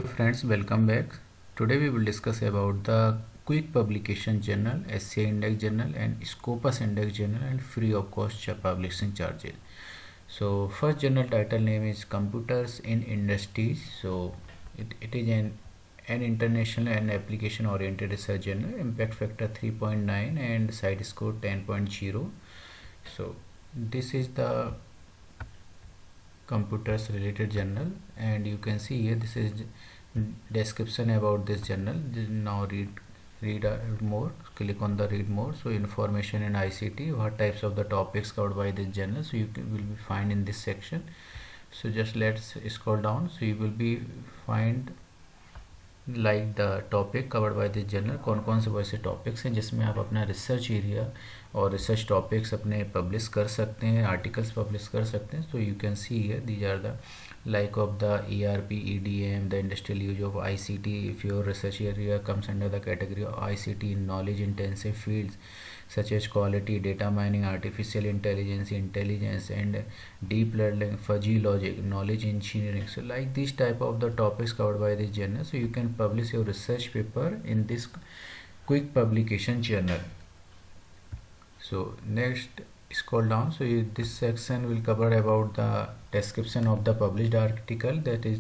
Friends, welcome back. Today we will discuss about the quick publication journal, SCI index journal and Scopus index journal and free of cost publishing charges. So first journal title name is Computers in Industries. So it is an international and application oriented research journal, impact factor 3.9 and site score 10.0. So this is the computers related journal, and you can see here this is description about this journal. Now read more, click on the read more. So information in ICT, what types of the topics covered by this journal, so will be find in this section. So just let's scroll down. So you will be find like the topic covered by this journal, कौन कौन से वैसे topics हैं जिसमें आप अपना research area और research topics अपने पब्लिश कर सकते हैं, आर्टिकल्स पब्लिश कर सकते हैं. तो you can see here these are the like of the ERP, EDM, the industrial use of ICT. If your research area comes under the category of ICT in knowledge intensive fields such as quality, data mining, artificial intelligence and deep learning, fuzzy logic, knowledge engineering. So like this type of the topics covered by this journal. So you can publish your research paper in this quick publication journal. So next, scroll down. So this section will cover about the description of the published article that is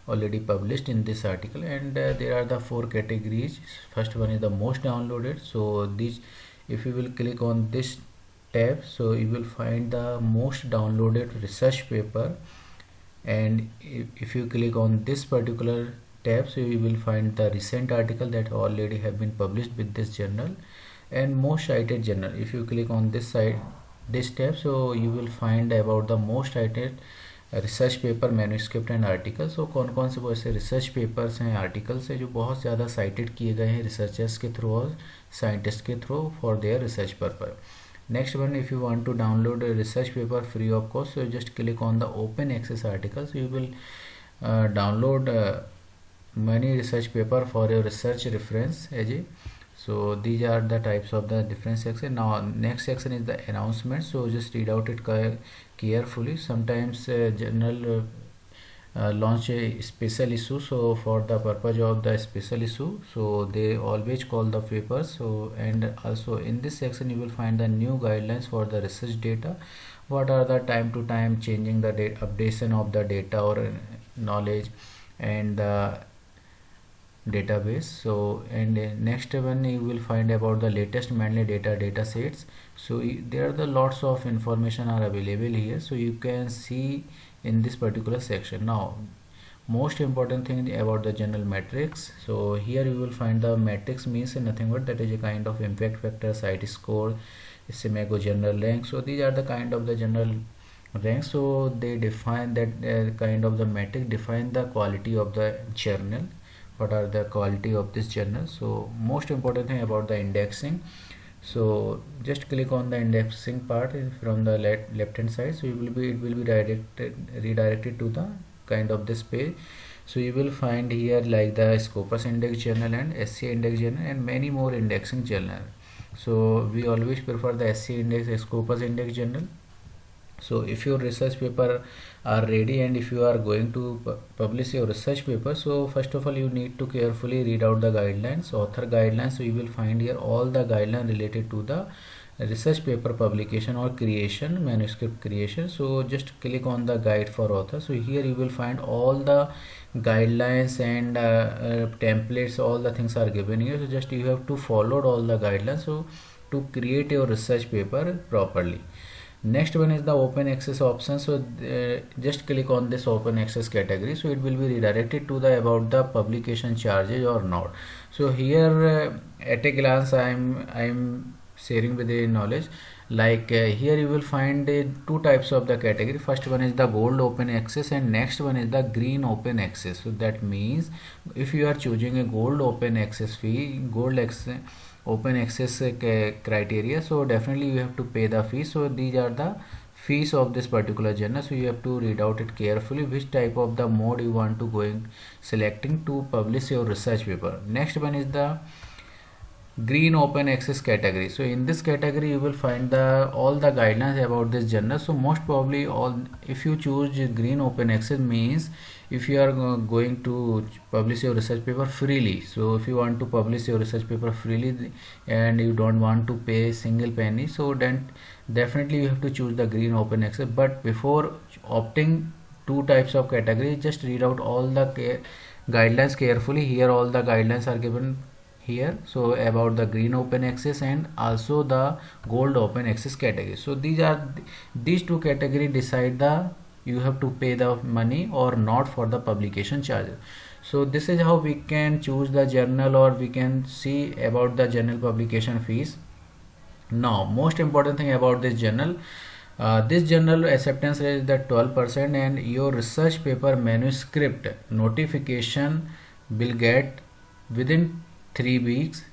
already published in this article, and there are the 4 categories. First one is the most downloaded. So this, if you will click on this tab, so you will find the most downloaded research paper, and if you click on this particular tab, so you will find the recent article that already have been published with this journal, and most cited journal. If you click on this side, this tab, so you will find about the most cited research paper, manuscript and article. So कौन कौन से वो ऐसे research papers हैं, articles हैं जो बहुत ज़्यादा साइटेड किए गए हैं रिसर्चर्स के थ्रू और साइंटिस्ट के through for their research purpose. Next one, if you want to download research paper free of cost, so just click on the open access articles. You will download many research paper for your research reference AJ. So these are the types of the different section. Now next section is the announcement. So just read out it carefully. Sometimes journal launch a special issue, so for the purpose of the special issue, so they always call the papers. So and also in this section you will find the new guidelines for the research data. What are the time to time changing the updation of the data or knowledge and the database. So and next one you will find about the latest mainly data sets. So there are the lots of information are available here, so you can see in this particular section. Now most important thing about the journal metrics. So here you will find the metrics means nothing but that is a kind of impact factor, site score, SMAGO journal rank. So these are the kind of the journal rank. So they define that kind of the metric define the quality of the journal, what are the quality of this journal. So most important thing about the indexing. So just click on the indexing part from the left hand side. So it will be redirected to the kind of this page. So you will find here like the Scopus index journal and SCI index journal and many more indexing journal. So we always prefer the SCI index, Scopus index journal. So if your research paper are ready and if you are going to publish your research paper, so first of all you need to carefully read out the guidelines, author guidelines. So you will find here all the guidelines related to the research paper publication or creation, manuscript creation. So just click on the guide for author. So here you will find all the guidelines and templates, all the things are given here. So just you have to follow all the guidelines so to create your research paper properly. Next one is the open access option. So just click on this open access category, so it will be redirected to the about the publication charges or not. So here at a glance I'm sharing with the knowledge like here you will find two types of the category. First one is the gold open access and next one is the green open access. So that means if you are choosing a gold open access fee, gold access open access criteria, so definitely you have to pay the fee. So these are the fees of this particular journal. So you have to read out it carefully which type of the mode you want to selecting to publish your research paper. Next one is the green open access category. So in this category you will find the all the guidelines about this journal. So most probably all, if you choose green open access, means if you are going to publish your research paper freely. So if you want to publish your research paper freely and you don't want to pay single penny, so then definitely you have to choose the green open access. But before opting two types of categories, just read out all the guidelines carefully. Here all the guidelines are given here. So about the green open access and also the gold open access category. So these two category decide the you have to pay the money or not for the publication charges. So this is how we can choose the journal, or we can see about the journal publication fees. Now most important thing about this journal acceptance rate is the 12%, and your research paper manuscript notification will get within 3 weeks,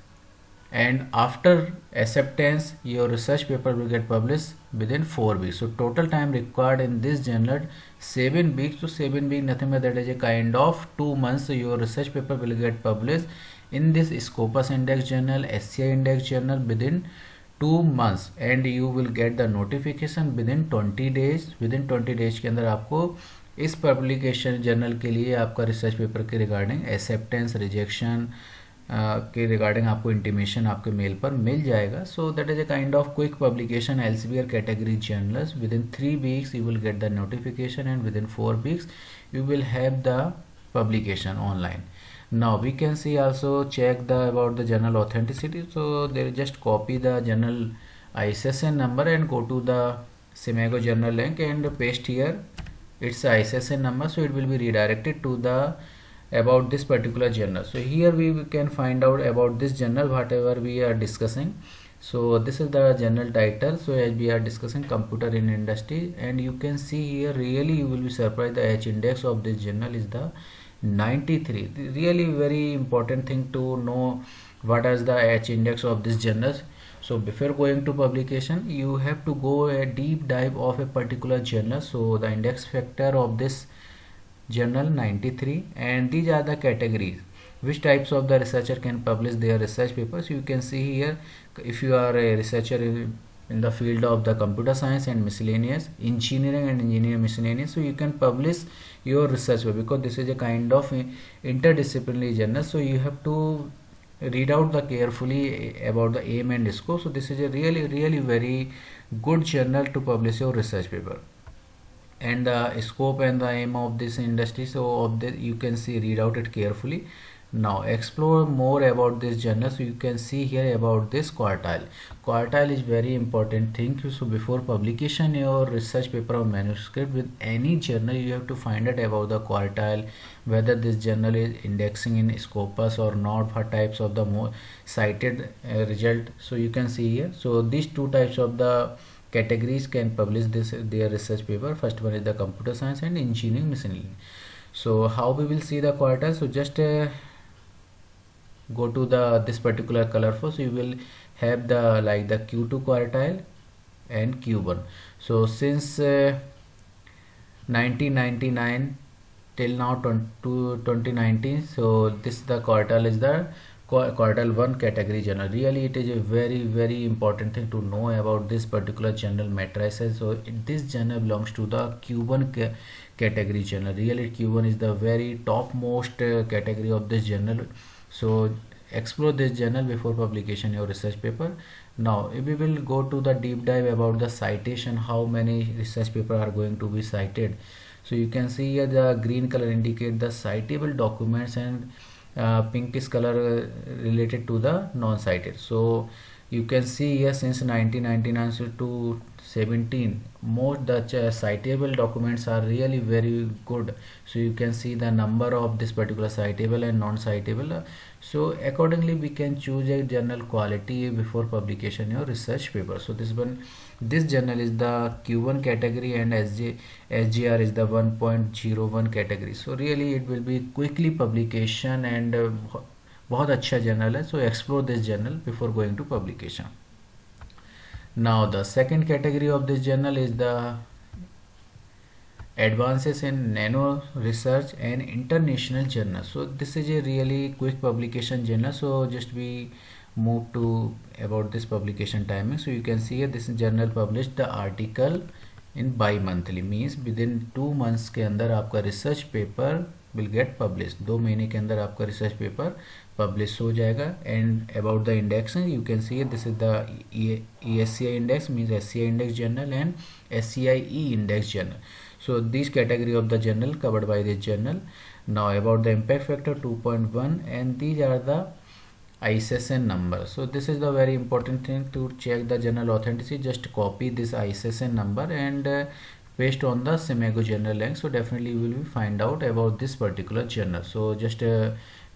and after acceptance your research paper will get published within 4 weeks. So total time required in this journal 7 weeks. So 7 weeks nothing but that is a kind of 2 months. So your research paper will get published in this Scopus Index journal, SCI Index journal within 2 months, and you will get the notification within 20 days. Within 20 days के अंदर आपको इस publication journal के लिए आपका research paper के regarding acceptance rejection के regarding आपको इंटीमेशन आपके मेल पर मिल जाएगा. So that is a kind of quick publication Elsevier category journals. Within 3 weeks you will get the notification, and within 4 weeks you will have the publication online. Now we can see also check the about the journal authenticity. So they just copy the journal ISSN number and go to the Simago journal link and paste here its ISSN number. So it will be redirected to the about this particular journal. So here we can find out about this journal whatever we are discussing. So this is the journal title. So as we are discussing computer in industry, and you can see here really you will be surprised the H index of this journal is the 93. Really very important thing to know what is the H index of this journal. So before going to publication you have to go a deep dive of a particular journal. So the index factor of this journal 93, and these are the categories which types of the researcher can publish their research papers. You can see here if you are a researcher in the field of the computer science and miscellaneous, engineering and engineering miscellaneous, so you can publish your research paper because this is a kind of interdisciplinary journal. So you have to read out the carefully about the aim and scope. So this is a really very good journal to publish your research paper, and the scope and the aim of this industry. So of the you can see read out it carefully. Now explore more about this journal. So you can see here about this quartile is very important thing. So before publication your research paper or manuscript with any journal, you have to find out about the quartile, whether this journal is indexing in Scopus or not, what types of the more cited result. So you can see here. So these two types of the categories can publish their research paper. First one is the computer science and engineering miscellaneous. So how we will see the quartile? So just go to the this particular colorful. So you will have the like the Q2 quartile and Q1. So since 1999 till now to 2019, so this the quartile is the quartile 1 category journal. Really it is a very important thing to know about this particular journal matrices. So this journal belongs to the Q1 category journal. Really Q1 is the very topmost category of this journal. So explore this journal before publication your research paper. Now we will go to the deep dive about the citation, how many research paper are going to be cited. So you can see here the green color indicate the citable documents, and pinkish color related to the non-cited. So you can see here since 1999 to 17 most the citable documents are really very good. So you can see the number of this particular citable and non-citable. So accordingly we can choose a journal quality before publication your research paper. So this journal is the Q1 category, and SGR is the 1.01 category. So really it will be quickly publication, and बहुत अच्छा journal है. So explore this journal before going to publication. Now the second category of this journal is the advances in nano research and international journal. So this is a really quick publication journal. So just we move to about this publication timing. So you can see here this journal published the article in bi-monthly, means within 2 months के अंदर आपका research paper will get published, 2 महीने के अंदर आपका research paper publish हो जाएगा. And about the index you can see this is the ESCI index, means SCI index journal and SCIE index journal. So these category of the journal covered by this journal. Now about the impact factor 2.1, and these are the ISSN number. So this is the very important thing to check the journal authenticity. Just copy this ISSN number and paste on the SCImago journal link. So definitely you will find out about this particular journal. So just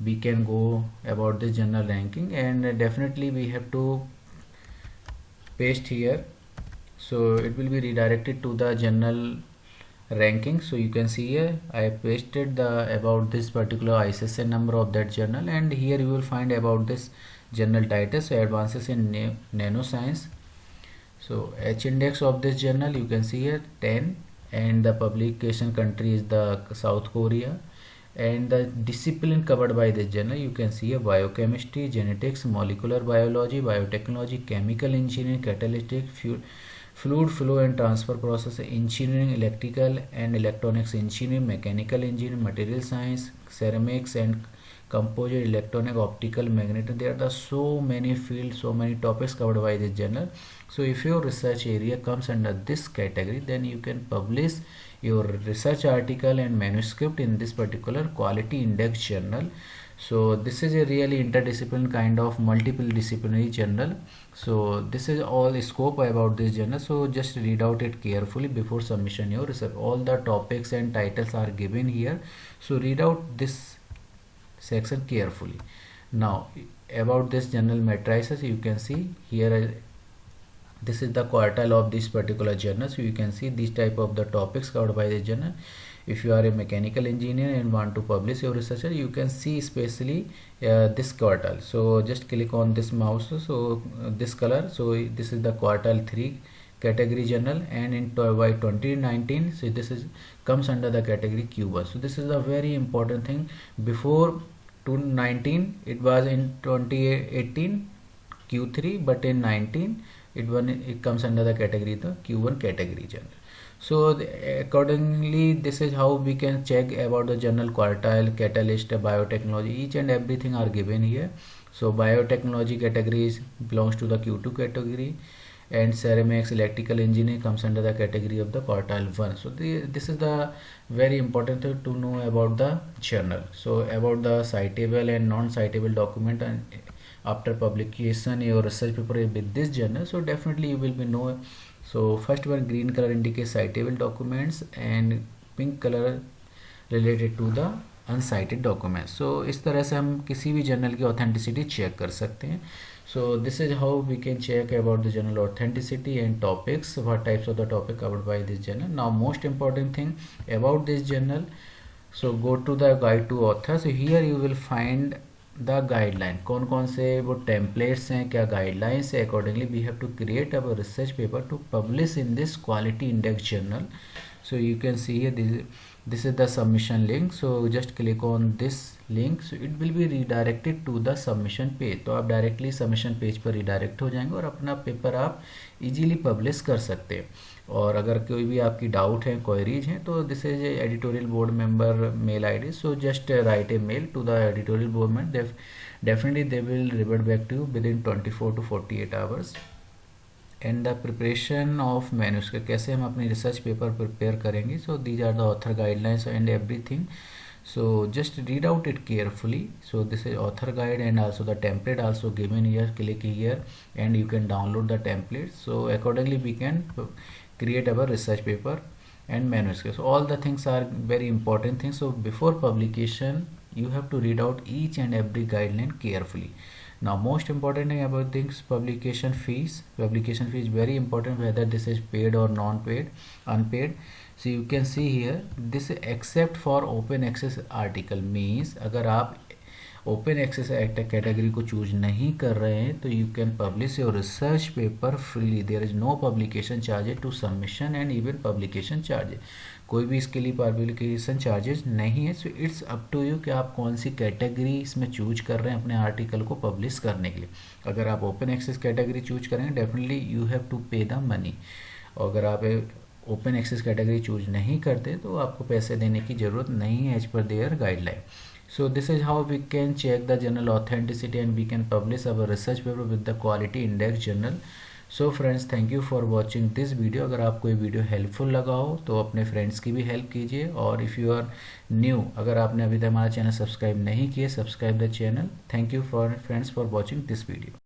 we can go about this journal ranking, and definitely we have to paste here. So it will be redirected to the journal ranking. So you can see here I pasted the about this particular ISSN number of that journal, and here you will find about this journal title. So advances in nanoscience. So H index of this journal you can see here 10, and the publication country is the South Korea, and the discipline covered by this journal you can see here biochemistry, genetics, molecular biology, biotechnology, chemical engineering, catalytic, fluid flow and transfer process engineering, electrical and electronics engineering, mechanical engineering, material science, ceramics and composite, electronic, optical, magnetic. There are so many fields, so many topics covered by this journal. So if your research area comes under this category, then you can publish your research article and manuscript in this particular quality index journal. So this is a really interdisciplinary kind of multiple disciplinary journal. So this is all scope about this journal. So just read out it carefully before submission your research. All the topics and titles are given here. So read out this section carefully. Now about this journal matrices you can see here. This is the quartile of this particular journal. So you can see these type of the topics covered by the journal. If you are a mechanical engineer and want to publish your research, you can see especially this quartile. So just click on this mouse. So this color. So this is the quartile 3 category journal, and in by 2019, so this is comes under the category Q1. So this is a very important thing. Before 2019 it was in 2018 Q3, but in 19 it comes under the category the Q1 category journal. So accordingly this is how we can check about the journal quartile, catalyst, biotechnology, each and everything are given here. So biotechnology categories belongs to the Q2 category, and ceramics, electrical engineering comes under the category of the quartile 1. So this is the very important thing to know about the journal. So about the citable and non-citable document, and after publication your research paper with this journal, so definitely you will be know. So first one, green color indicates citable documents, and pink color related to the uncited document. So इस तरह से हम किसी भी journal की authenticity check कर सकते हैं. So this is how we can check about the journal authenticity and topics, what types of the topic covered by this journal. Now most important thing about this journal, so go to the guide to author. So here you will find the guideline, कौन कौन से वो templates हैं, क्या guidelines है. Accordingly we have to create our research paper to publish in this quality index journal. So you can see here this is the submission link. So just click on this link, so it will be redirected to the submission page. तो आप directly submission page पर redirect हो जाएंगे और अपना paper आप easily publish कर सकते हैं. और अगर कोई भी आपकी डाउट है, क्वेरीज हैं, तो this is editorial board member mail ID. So just write a mail to the editorial board member. Definitely they will revert back to you within 24 to 48 hours. And the preparation of manuscript, कैसे हम अपनी research paper prepare करेंगे. So these are the author guidelines and everything. So just read out it carefully. So this is author guide and also the template also given here. Click here and you can download the template. So accordingly we can create our research paper and manuscript. So all the things are very important things. So before publication you have to read out each and every guideline carefully. Now most important thing about things, publication fees. Publication fee is very important, whether this is paid or non-paid, unpaid. So you can see here this except for open access article, means अगर आप open access category को choose नहीं कर रहे हैं तो you can publish your research paper freely. There is no publication charges to submission and even publication charges, कोई भी इसके लिए पब्लिकेशन चार्जेस नहीं है। So it's up to you कि आप कौन सी कैटेगरी इसमें चूज कर रहे हैं अपने आर्टिकल को पब्लिश करने के लिए। अगर आप ओपन एक्सेस कैटेगरी चूज करेंगे डेफिनेटली यू हैव टू पे द मनी, और अगर आप ओपन एक्सेस कैटेगरी चूज नहीं करते तो आपको पैसे देने की ज़रूरत नहीं है as per their guideline. So this is how we can check the journal authenticity and we can publish our research paper with the quality index journal. So friends, thank you for watching this video. अगर आपको ये video helpful लगा हो तो अपने friends की भी help कीजिए, और इफ़ यू आर न्यू, अगर आपने अभी तक हमारा चैनल सब्सक्राइब नहीं किया, subscribe the channel. Thank you for friends for watching this video.